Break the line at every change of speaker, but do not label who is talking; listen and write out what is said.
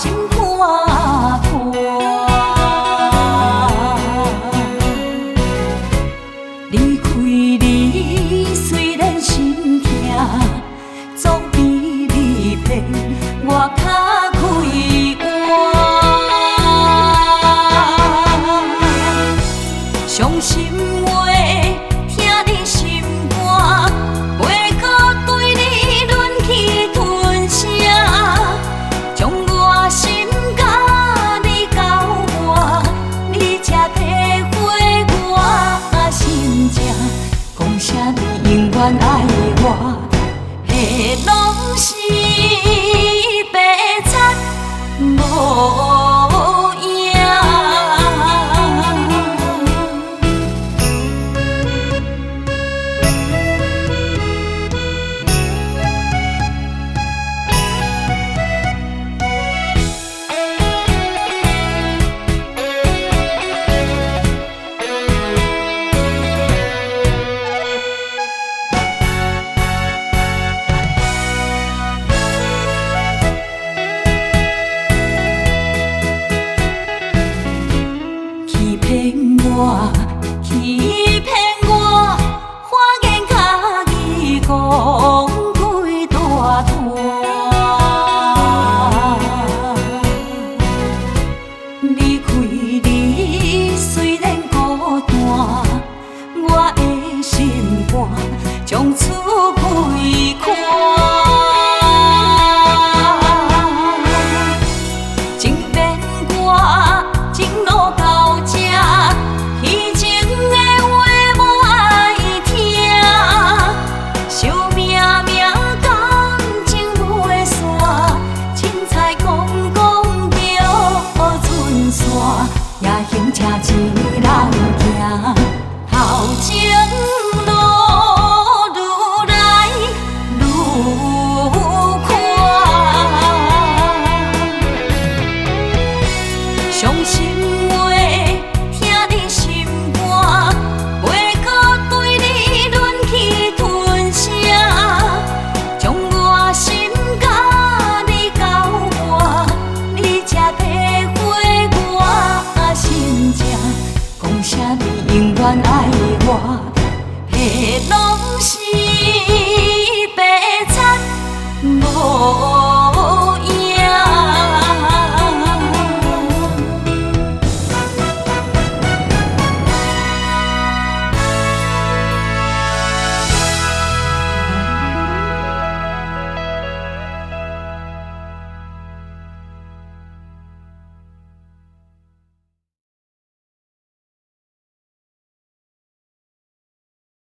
心看破。离开你，虽然心痛，总比你骗我较快活。伤心话，听你心肝，袂搁对你忍气吞声，将我心甲你交换，你才体会我心情。讲啥你永远爱我，迄拢是白贼无影。欺骗我，花言巧语讲几大段。离开你虽然孤单，我的心肝将此开看。情免我情路到这。也行车一人行，头前。